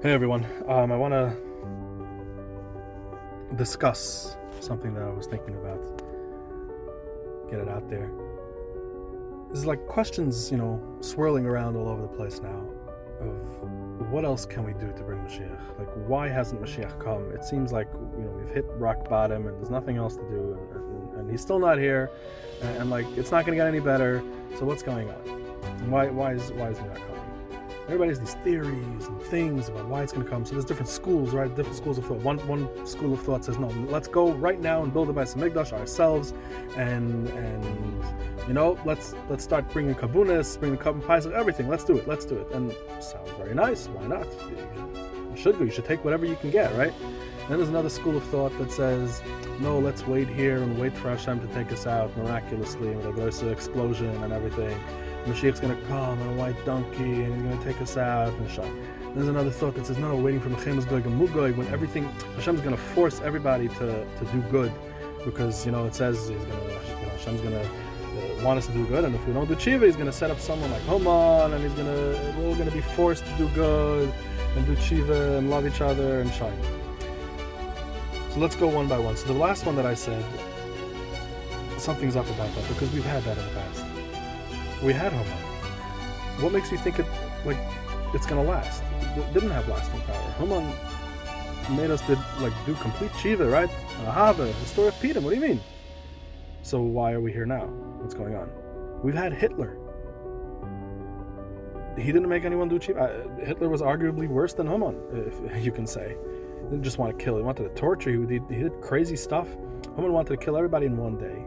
Hey everyone, I want to discuss something that I was thinking about. Get it out there. There's like questions, swirling around all over the place now of what else can we do to bring Mashiach? Like, why hasn't Mashiach come? It seems like, we've hit rock bottom and there's nothing else to do and he's still not here and like, it's not going to get any better. So what's going on? And why is he not coming? Everybody has these theories and things about why it's going to come. So there's different schools, right? Different schools of thought. One school of thought says, no, let's go right now and build a Beis Hamikdash ourselves, and let's start bringing kabunas, bringing kabun pies, everything. Let's do it. And sounds very nice. Why not? You should go. You should take whatever you can get, right? Then there's another school of thought that says, no, let's wait here and wait for Hashem to take us out miraculously, and there's an explosion and everything. Mashiach's going to come on a white donkey and he's going to take us out and shot. There's another thought that says, no, waiting for Mechemes Goy and Mugoy, when everything, Hashem's going to force everybody to do good, because, it says Hashem's going to want us to do good, and if we don't do tshuva, he's going to set up someone like Haman, and we're all going to be forced to do good and do tshuva and love each other and shine. So let's go one by one. So the last one that I said, something's up about that, because we've had that in the past. We had Haman. What makes you think it's going to last? It didn't have lasting power. Haman made us do complete tshuva, right? Ahava, the story of Peter. What do you mean? So why are we here now? What's going on? We've had Hitler. He didn't make anyone do tshuva. Hitler was arguably worse than Haman, if you can say. He didn't just want to kill. He wanted to torture. He did crazy stuff. Haman wanted to kill everybody in one day.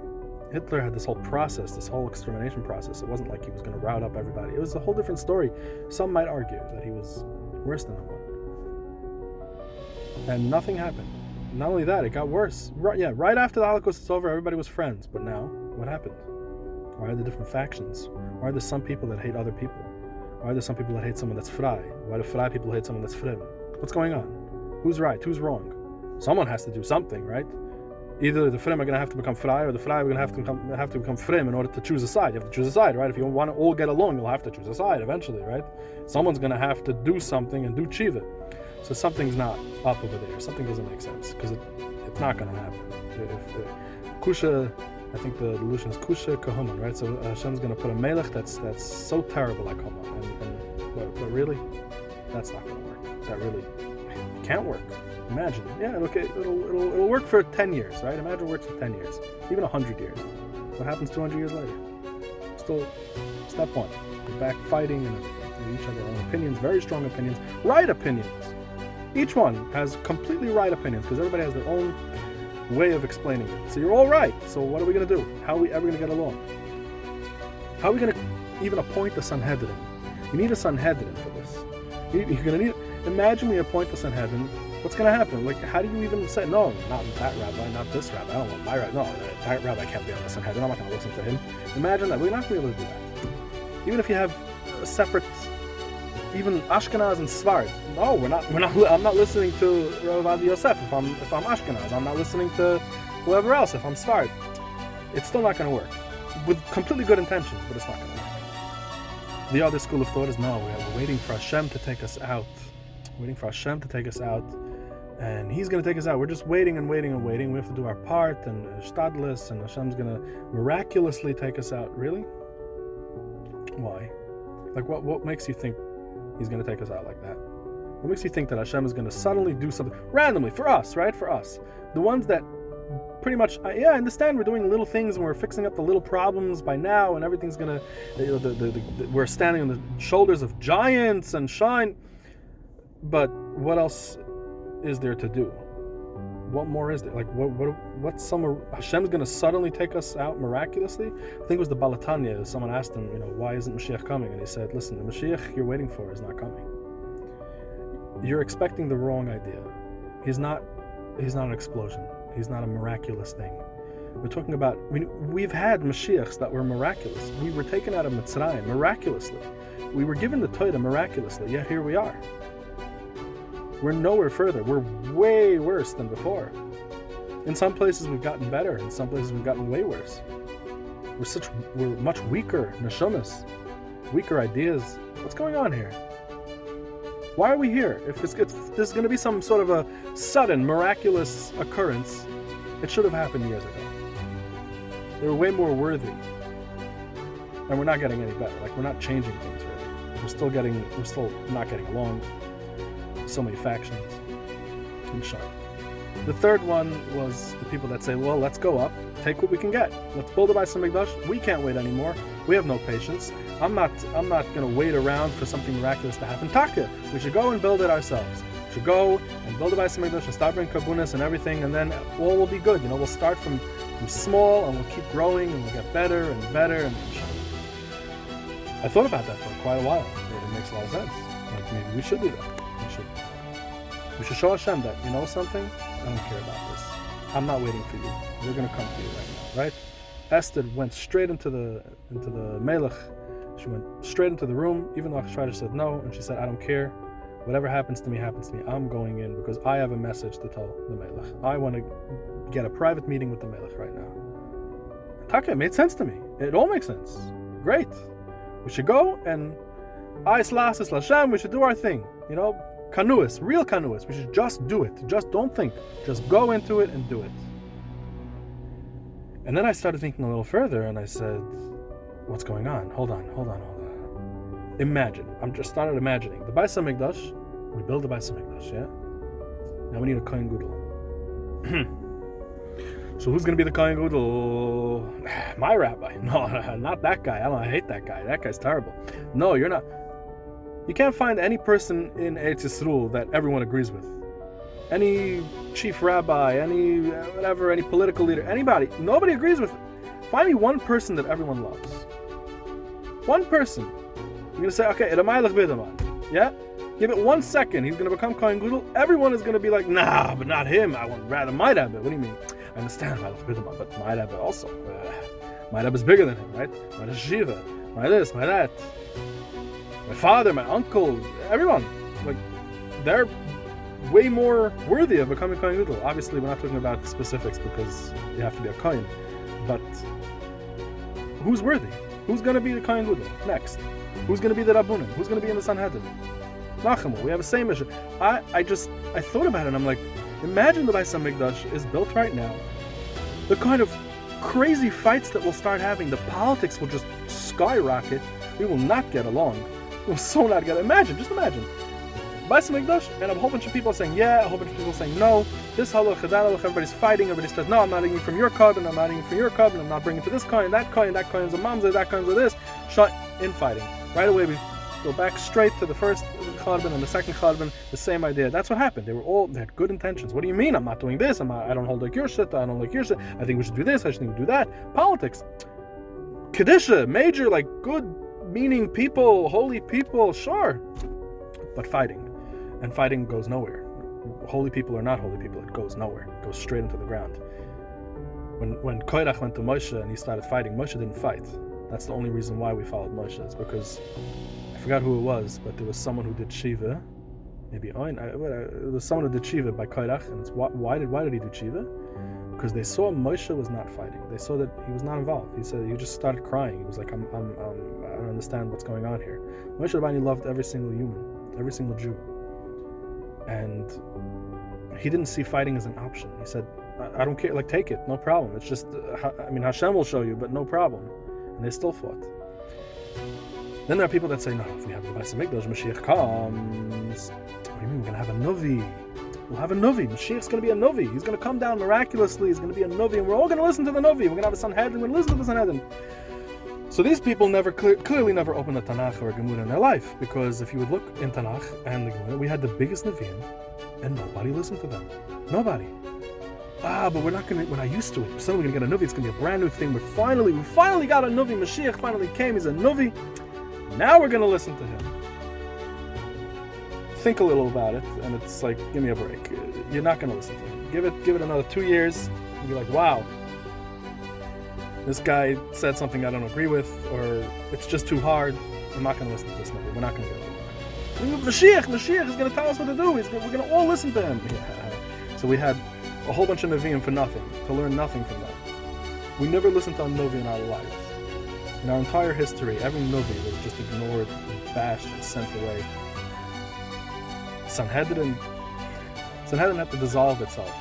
Hitler had this whole process, this whole extermination process. It wasn't like he was going to rout up everybody. It was a whole different story. Some might argue that he was worse than Haman. And nothing happened. Not only that, it got worse. Right after the Holocaust was over, everybody was friends. But now, what happened? Why are there different factions? Why are there some people that hate other people? Why are there some people that hate someone that's frei? Why do frei people hate someone that's frem? What's going on? Who's right? Who's wrong? Someone has to do something, right? Either the frem are going to have to become frei, or the frei are going to have to become frem in order to choose a side. You have to choose a side, right? If you want to all get along, you'll have to choose a side eventually, right? Someone's going to have to do something and do tshuva. So something's not up over there. Something doesn't make sense, because it's not going to happen. Kusha, I think the delusion is Kusha Kahuman, right? So Hashem's going to put a melech that's so terrible like Haman, but really, that's not going to work. That really can't work. Imagine, it'll work for 10 years, right? Imagine it works for 10 years, even 100 years. What happens 200 years later? Still, step one, we're back fighting and everything. We each have our own opinions, very strong opinions, right opinions. Each one has completely right opinions, because everybody has their own way of explaining it. So you're all right. So what are we going to do? How are we ever going to get along? How are we going to even appoint a Sanhedrin? You need a Sanhedrin for this. You're going to need. Imagine we appoint a Sanhedrin. What's going to happen? How do you even say, no, not that rabbi, not this rabbi, I don't want my rabbi, no, that rabbi can't be on the Sanhedrin, I'm not going to listen to him. Imagine that. We're not going to be able to do that. Even if you have a separate, even Ashkenaz and Sfard. No, I'm not listening to Rav Adi Yosef if I'm Ashkenaz. I'm not listening to whoever else if I'm Sfard. It's still not going to work. With completely good intentions, but it's not going to work. The other school of thought is, no, we're waiting for Hashem to take us out. And he's going to take us out. We're just waiting and waiting and waiting. We have to do our part and shtadlis, and Hashem's going to miraculously take us out. Really? Why? What makes you think he's going to take us out like that? What makes you think that Hashem is going to suddenly do something randomly for us, right? For us. The ones that pretty much, I understand we're doing little things and we're fixing up the little problems by now, and everything's going to, we're standing on the shoulders of giants and shine. But what else is there to do? What more is there? What's some? Hashem's going to suddenly take us out miraculously? I think it was the Balatanya. Someone asked him, why isn't Mashiach coming? And he said, listen, the Mashiach you're waiting for is not coming. You're expecting the wrong idea. He's not an explosion. He's not a miraculous thing. We're talking about, we've had Mashiachs that were miraculous. We were taken out of Mitzrayim miraculously. We were given the Torah miraculously, yet here we are. We're nowhere further. We're way worse than before. In some places we've gotten better. In some places we've gotten way worse. We're much weaker neshamas, weaker ideas. What's going on here? Why are we here? If there's going to be some sort of a sudden, miraculous occurrence, it should have happened years ago. They were way more worthy. And we're not getting any better. Like, we're not changing things really. We're still not getting along. So many factions. And shut. The third one was the people that say, well, let's go up, take what we can get. Let's build a Beis HaMikdash. We can't wait anymore. We have no patience. I'm not going to wait around for something miraculous to happen. Taka, we should go and build it ourselves. We should go and build a Beis HaMikdash and start bringing karbunas and everything, and then all will be good. We'll start from small, and we'll keep growing, and we'll get better and better. And I thought about that for quite a while. It makes a lot of sense. Like, maybe we should do that. We should show Hashem that, you know something? I don't care about this. I'm not waiting for you. We're going to come to you right now, right? Esther went straight into the Melech. She went straight into the room, even though Achashverosh said no, and she said, I don't care. Whatever happens to me, happens to me. I'm going in because I have a message to tell the Melech. I want to get a private meeting with the Melech right now. Taka, it made sense to me. It all makes sense. Great. We should go and Ais Lasses Lashem, we should do our thing. Kanuas, real kanuas. We should just do it. Just don't think. Just go into it and do it. And then I started thinking a little further, and I said, what's going on? Hold on. Imagine. I'm just started imagining. The Beis HaMikdash, we build the Beis HaMikdash, yeah? Now we need a Kohen Gadol. So who's going to be the Kohen Gadol? My rabbi. No, not that guy. I hate that guy. That guy's terrible. No, you're not. You can't find any person in Eretz Yisrael that everyone agrees with. Any chief rabbi, any political leader, anybody. Nobody agrees with. Find me one person that everyone loves. One person. You're going to say, okay, Edamayelech B'Edaman. Yeah? Give it 1 second. He's going to become Kohen Gadol. Everyone is going to be like, nah, but not him. I would rather my rabbi. What do you mean? I understand Edamayelech B'Edaman, but my rabbi also. My rabbi is bigger than him, right? My Shiva, my this, my that. My father, my uncle, everyone, like, they're way more worthy of becoming Kohen Gadol. Obviously, we're not talking about specifics because you have to be a Kohen. But who's worthy? Who's going to be the Kohen Gadol next? Who's going to be the Rabbunim? Who's going to be in the Sanhedrin? Nachamu, we have the same issue. I thought about it, and I'm like, imagine the Beis HaMikdash is built right now. The kind of crazy fights that we'll start having, the politics will just skyrocket. We will not get along. We'll so not get. Just imagine. Beis HaMikdash, and a whole bunch of people saying yeah, a whole bunch of people saying no. This halach, that halach, everybody's fighting. Everybody says no, I'm not eating from your carbon. I'm not eating from your carbon. I'm not bringing to this coin, that coin's a mamzer, that coin's a this. Shut in fighting. Right away, we go back straight to the first carbon and the second carbon. The same idea. That's what happened. They had good intentions. What do you mean? I'm not doing this. I don't hold like your shit. I don't like your shit. I think we should do this. I think we should do that. Politics. Kedusha, major, like good meaning people, holy people, sure. But fighting. And fighting goes nowhere. Holy people are not holy people. It goes nowhere. It goes straight into the ground. When Korach went to Moshe and he started fighting, Moshe didn't fight. That's the only reason why we followed Moshe. Is because, I forgot who it was, but there was someone who did Shiva. Maybe it was someone who did Shiva by Korach. And it's why did he do Shiva? Because they saw Moshe was not fighting. They saw that he was not involved. He said he just started crying. He was like, I don't understand what's going on here. Moshe Rabbeinu loved every single human, every single Jew, and he didn't see fighting as an option. He said, I don't care. Like, take it, no problem. It's just, Hashem will show you, but no problem. And they still fought. Then there are people that say, no, if we have the Beis HaMikdash, Mashiach comes. What do you mean? We're gonna have a Novi. We'll have a Novi. Mashiach's going to be a Novi. He's going to come down miraculously. He's going to be a Novi, and we're all going to listen to the Novi. We're going to have a Sanhedrin. We're going to listen to the Sanhedrin. So these people clearly never opened a Tanakh or a Gemara in their life, because if you would look in Tanakh and the Gemara, we had the biggest Nevi'im, and nobody listened to them. Nobody. But we're not used to it. We're suddenly going to get a Novi. It's going to be a brand new thing. We finally got a Novi. Mashiach finally came. He's a Novi. Now we're going to listen to him. Think a little about it, and it's like, give me a break. You're not going to listen to him. Give it another 2 years, and be like, wow, this guy said something I don't agree with, or it's just too hard. I'm not going to listen to this movie. We're not going to get it. Mashiach is going to tell us what to do. We're going to all listen to him. Yeah. So we had a whole bunch of Nevi'im for nothing, to learn nothing from them. We never listened to a Novi in our lives. In our entire history, every Novi was just ignored and bashed and sent away. Sanhedrin had to dissolve itself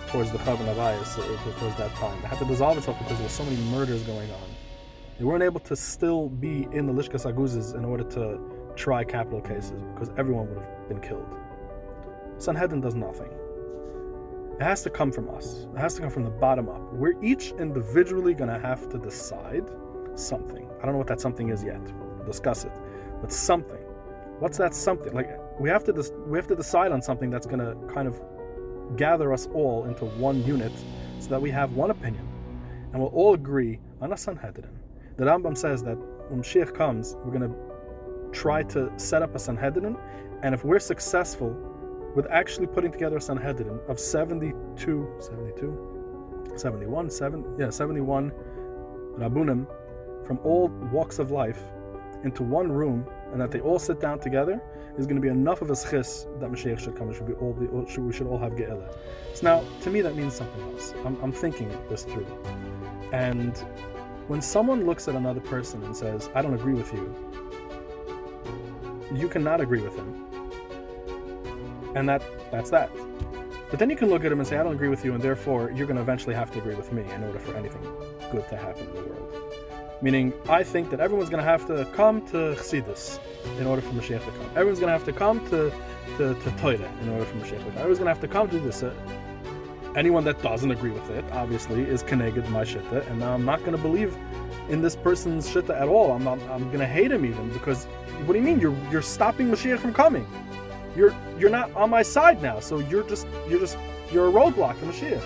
towards the Chavan Avayas, towards that time. It had to dissolve itself because there were so many murders going on. They weren't able to still be in the Lishkas Aguzes in order to try capital cases because everyone would have been killed. Sanhedrin does nothing. It has to come from us. It has to come from the bottom up. We're each individually going to have to decide something. I don't know what that something is yet. We'll discuss it. But something. What's that something? Like, we have to decide on something that's going to kind of gather us all into one unit so that we have one opinion. And we'll all agree on a Sanhedrin. The Rambam says that when Mashiach comes, we're going to try to set up a Sanhedrin. And if we're successful with actually putting together a Sanhedrin of 71 Rabbunim from all walks of life into one room, and that they all sit down together, is going to be enough of a schis that Mashiach should come. We should all have Ge'elah. So now, to me, that means something else. I'm thinking this through. And when someone looks at another person and says, I don't agree with you, you cannot agree with him. And that's that. But then you can look at him and say, I don't agree with you, and therefore you're going to eventually have to agree with me in order for anything good to happen in the world. Meaning, I think that everyone's going to have to come to Chassidus in order for Mashiach to come. Everyone's going to have to come to Torah in order for Mashiach to come. Everyone's going to have to come to this. Anyone that doesn't agree with it, obviously, is keneged my shitta, and now I'm not going to believe in this person's shitta at all. I'm going to hate him even, because what do you mean? You're stopping Mashiach from coming. You're not on my side now, so you're a roadblock for Mashiach.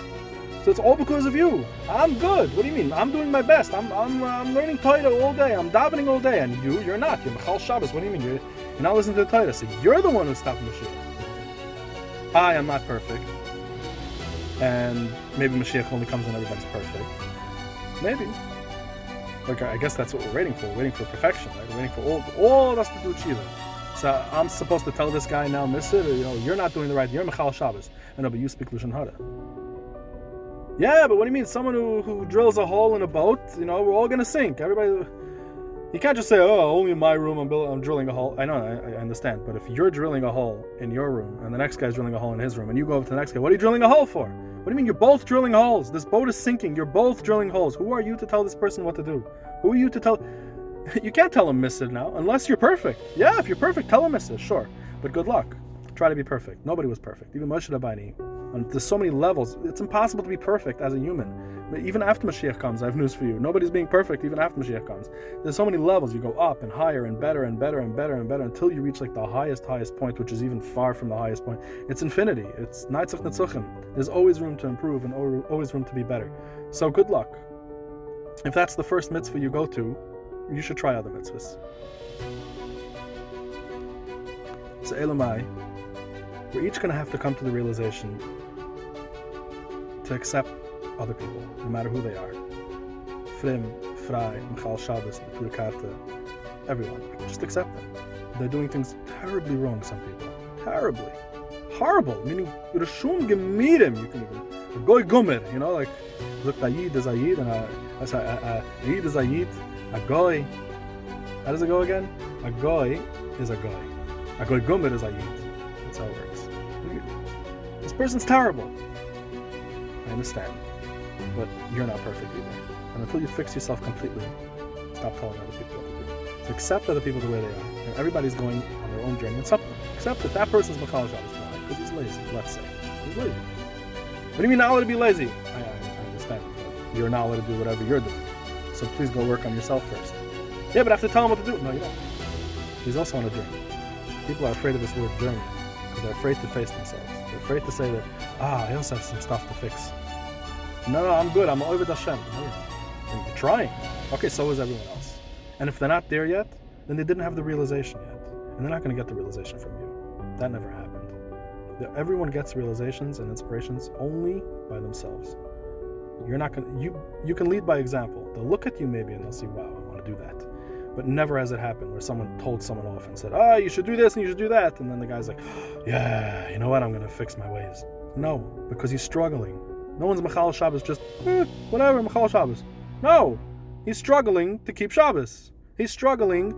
So it's all because of you. I'm good. What do you mean? I'm doing my best. I'm learning Torah all day. I'm davening all day, and you're not. You're Mechal Shabbos. What do you mean? You're not listening to the Torah. So you're the one who's stopping Mashiach. I am not perfect, and maybe Mashiach only comes when everybody's perfect. Maybe. Like, I guess that's what we're waiting for. We're waiting for perfection. Right? We're waiting for all of us to do tshuva. So I'm supposed to tell this guy now, miss it, or, you're not doing the right. You're Mechal Shabbos. And no, but you speak Lashon Hara. Yeah, but what do you mean? Someone who drills a hole in a boat, we're all going to sink. Everybody, you can't just say, only in my room I'm drilling a hole. I know, I understand. But if you're drilling a hole in your room and the next guy's drilling a hole in his room and you go over to the next guy, what are you drilling a hole for? What do you mean? You're both drilling holes. This boat is sinking. You're both drilling holes. Who are you to tell this person what to do? Who are you to tell? You can't tell him miss it now unless you're perfect. Yeah, if you're perfect, tell him miss it, sure. But good luck. Try to be perfect. Nobody was perfect. Even Moshe Rabbeinu. And there's so many levels. It's impossible to be perfect as a human. But even after Mashiach comes, I have news for you. Nobody's being perfect even after Mashiach comes. There's so many levels. You go up and higher and better and better and better and better until you reach like the highest point, which is even far from the highest point. It's infinity. It's Neitzach Netzuchim. There's always room to improve and always room to be better. So good luck. If that's the first mitzvah you go to, you should try other mitzvahs. So Elamai, we're each going to have to come to the realization to accept other people, no matter who they are. Frim, Frai, Michal Shabbos, Turikata, everyone. Just accept them. They're doing things terribly wrong, some people. Terribly. Horrible. Meaning, Rishum Gemirim, you can even. Goy Gomer, like, look, Ayid is Ayid, and Ayid is Ayid, a Goy. How does it go again? A Goy is a Goy. A Goy Gomer is Ayid. That's how it works. This person's terrible. I understand. But you're not perfect either. And until you fix yourself completely, stop telling other people what to do. So accept other people the way they are. And everybody's going on their own journey. And accept that person's Mechal Shabbos because he's lazy, let's say. He's lazy. What do you mean not allowed to be lazy? I understand. You're not allowed to do whatever you're doing. So please go work on yourself first. Yeah, but I have to tell him what to do. No, you don't. He's also on a journey. People are afraid of this word journey because they're afraid to face themselves. They're afraid to say that, I also have some stuff to fix. No, I'm good. I'm over Hashem. You're trying. Okay, so is everyone else. And if they're not there yet, then they didn't have the realization yet. And they're not going to get the realization from you. That never happened. Everyone gets realizations and inspirations only by themselves. You're not going to, you can lead by example. They'll look at you maybe and they'll see, wow, I want to do that. But never has it happened where someone told someone off and said, you should do this and you should do that. And then the guy's like, yeah, you know what? I'm going to fix my ways. No, because he's struggling. No one's Mechal Shabbos just, whatever, Mechal Shabbos. No, he's struggling to keep Shabbos. He's struggling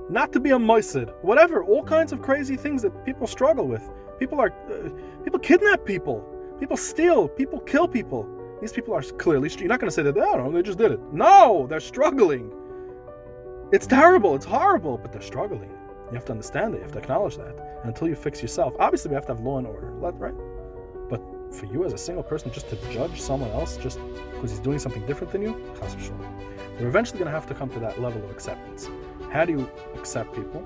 not to be a moisid, whatever, all kinds of crazy things that people struggle with. People kidnap people, people steal, people kill people. These people are clearly, you're not going to say that, oh, no, they just did it. No, they're struggling. It's terrible, it's horrible, but they're struggling. You have to understand it, you have to acknowledge that. And until you fix yourself, obviously we have to have law and order, right? But for you as a single person, just to judge someone else just because he's doing something different than you, chas v'shalom. We're eventually going to have to come to that level of acceptance. How do you accept people?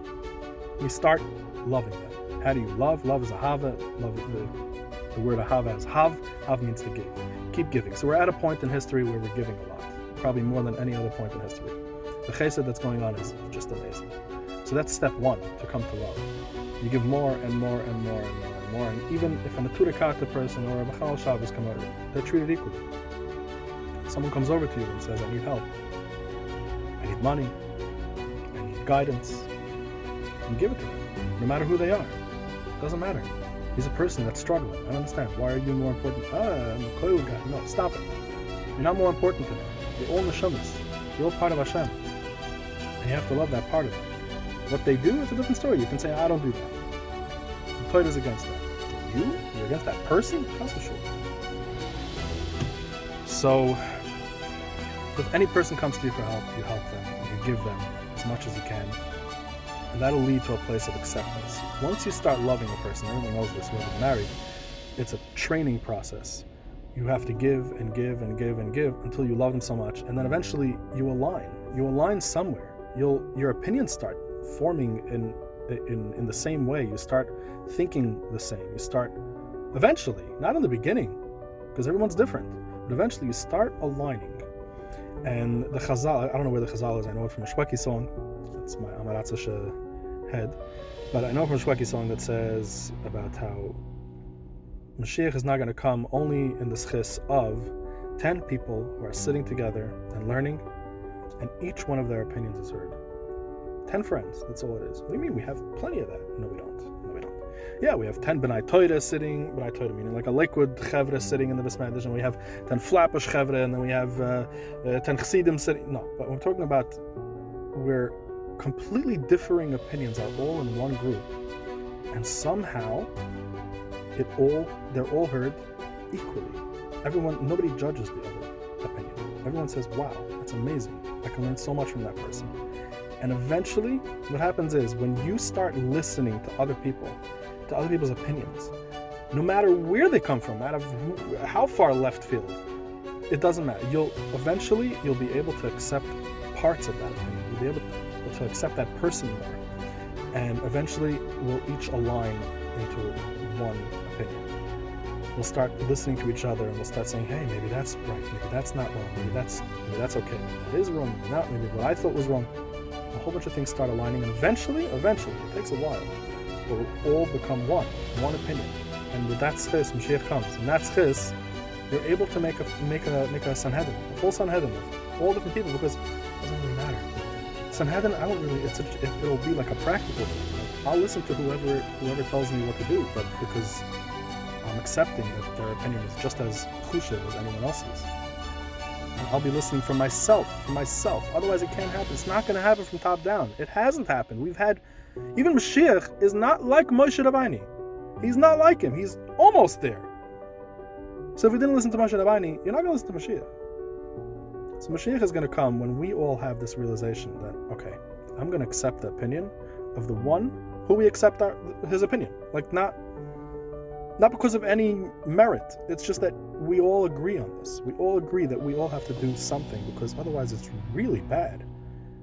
You start loving them. How do you love? Love is ahava. Love, the word ahava is hav. Hav means to give. Keep giving. So we're at a point in history where we're giving a lot, probably more than any other point in history. The chesed that's going on is just amazing. So that's step one, to come to love. You give more and more and more and more and more. And even if a naturikata person or a b'chal Shabbos come over, they're treated equally. Someone comes over to you and says, I need help. I need money. I need guidance. You give it to them, no matter who they are. It doesn't matter. He's a person that's struggling. I don't understand. Why are you more important? I'm a koil guy. No, stop it. You're not more important than him. You're all neshamas. You're all part of Hashem. And you have to love that part of it. What they do is a different story. You can say, I don't do that. The Torah is against that. You're against that person? That's for sure. So, if any person comes to you for help, you help them. You give them as much as you can. And that'll lead to a place of acceptance. Once you start loving a person, everyone knows this, whether you're married, it's a training process. You have to give and give and give and give until you love them so much, and then eventually you align. You align somewhere. Your opinions start forming in the same way. You start thinking the same. You start eventually, not in the beginning, because everyone's different, but eventually you start aligning. And the Chazal, I don't know where the Chazal is. I know it from a Shweki song. It's my Amaratzah head, but I know from a Shweki song that says about how Mashiach is not going to come only in the schis of 10 people who are sitting together and learning, and each one of their opinions is heard. 10 friends, that's all it is. What do you mean? We have plenty of that. No, we don't. Yeah, we have 10 B'nai Torah sitting, B'nai Torah meaning like a liquid chevra sitting in the Besmedish, and we have 10 flappish chevra, and then we have 10 chassidim sitting. No, but we're talking about where completely differing opinions are all in one group, and somehow they're all heard equally. Nobody judges the other opinion. Everyone says, wow, that's amazing. I can learn so much from that person. And eventually, what happens is when you start listening to other people, to other people's opinions, no matter where they come from, how far left field, it doesn't matter. You'll be able to accept parts of that opinion. You'll be able to accept that person more. And eventually, we'll each align into one opinion. We'll start listening to each other, and we'll start saying, hey, maybe that's right, maybe that's not wrong, maybe that's okay, maybe that is wrong, maybe not, maybe what I thought was wrong. A whole bunch of things start aligning, and eventually, it takes a while, but we'll all become one opinion. And with that schis, Mashiach comes. And that schis, you're able to make a Sanhedrin, a full Sanhedrin of all different people, because it doesn't really matter. Sanhedrin, it'll be like a practical thing. I'll listen to whoever tells me what to do, but because I'm accepting that their opinion is just as chushev as anyone else's. And I'll be listening for myself. Otherwise it can't happen. It's not going to happen from top down. It hasn't happened. Even Mashiach is not like Moshe Rabbeinu. He's not like him. He's almost there. So if we didn't listen to Moshe Rabbeinu, you're not going to listen to Mashiach. So Mashiach is going to come when we all have this realization that, okay, I'm going to accept the opinion of the one who we accept his opinion. Like not because of any merit. It's just that we all agree on this. We all agree that we all have to do something, because otherwise it's really bad.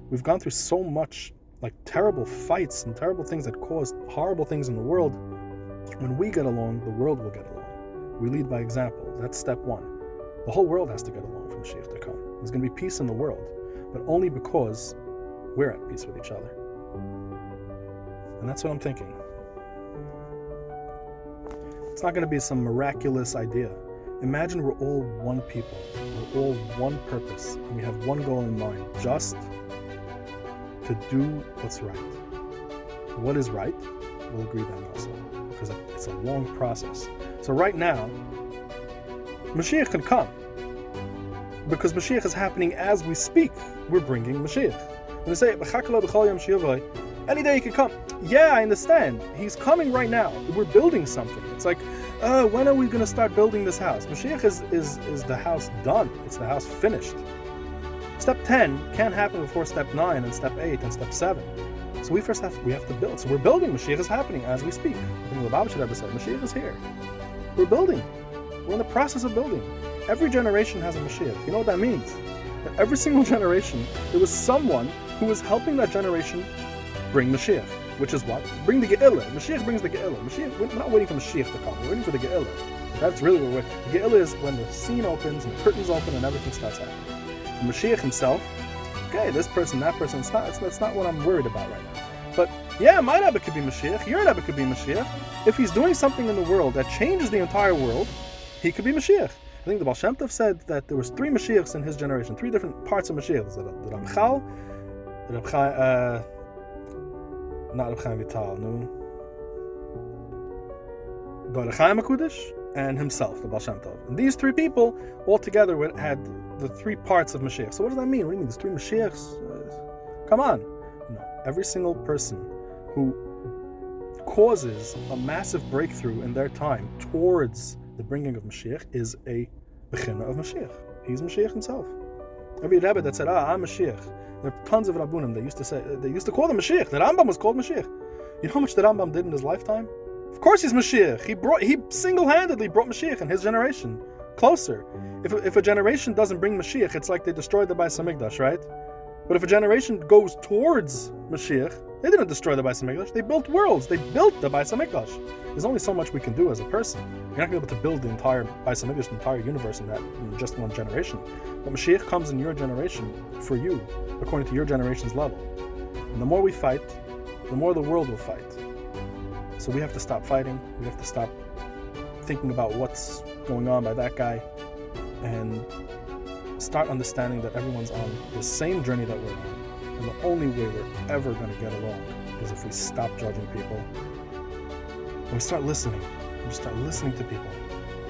We've gone through so much like terrible fights and terrible things that cause horrible things in the world. When we get along, the world will get along. We lead by example. That's step one. The whole world has to get along for Mashiach to come. There's going to be peace in the world, but only because we're at peace with each other. And that's what I'm thinking. It's not going to be some miraculous idea. Imagine we're all one people. We're all one purpose. And we have one goal in mind. Just to do what's right. What is right? We'll agree then also. Because it's a long process. So right now, Mashiach can come. Because Mashiach is happening as we speak. We're bringing Mashiach. When they say, Any day he could come. Yeah, I understand. He's coming right now. We're building something. It's like, when are we going to start building this house? Mashiach is the house done. It's the house finished. Step 10 can't happen before step 9 and step 8 and step 7. So we have to build. So we're building. Mashiach is happening as we speak. I think the Baba should ever said, Mashiach is here. We're building. We're in the process of building. Every generation has a Mashiach. You know what that means? That every single generation, there was someone who was helping that generation bring Mashiach, which is what? Bring the Ge'ilah. Mashiach brings the Ge'ilah. Mashiach, we're not waiting for Mashiach to come. We're waiting for the Ge'ilah. That's really what we're waiting. The Ge'ilah is when the scene opens and the curtains open and everything starts happening. And Mashiach himself, okay, this person, that person, that's not what I'm worried about right now. But yeah, my Rebbe could be Mashiach, your Rebbe could be Mashiach. If he's doing something in the world that changes the entire world, he could be Mashiach. I think the Baal Shem Tov said that there was 3 Mashiachs in his generation, 3 different parts of Mashiach. The Ramchal, not Reb Chaim Vital, no. The Reb Chaim HaKudosh and himself, the Baal Shem Tov. And these 3 people all together had the 3 parts of Mashiach. So what does that mean? What do you mean? There's 3 Mashiachs? Come on. No. Every single person who causes a massive breakthrough in their time towards the bringing of Mashiach is a Bechina of Mashiach. He's Mashiach himself. Every Rebbe that said, I'm Mashiach. There are tons of Rabbunim that used to call him Mashiach. The Rambam was called Mashiach. You know how much the Rambam did in his lifetime? Of course he's Mashiach. He single-handedly brought Mashiach in his generation closer. If a generation doesn't bring Mashiach, it's like they destroyed the Beis HaMikdash, right? But if a generation goes towards Mashiach, they didn't destroy the Beis HaMikdash. They built worlds. They built the Beis HaMikdash. There's only so much we can do as a person. You're not going to be able to build the entire Beis HaMikdash, the entire universe in just one generation. But Mashiach comes in your generation for you, according to your generation's level. And the more we fight, the more the world will fight. So we have to stop fighting. We have to stop thinking about what's going on by that guy and start understanding that everyone's on the same journey that we're on. And the only way we're ever going to get along is if we stop judging people and we start listening. We start listening to people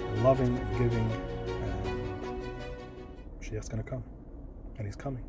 and loving and giving, and Mashiach's going to come. And he's coming.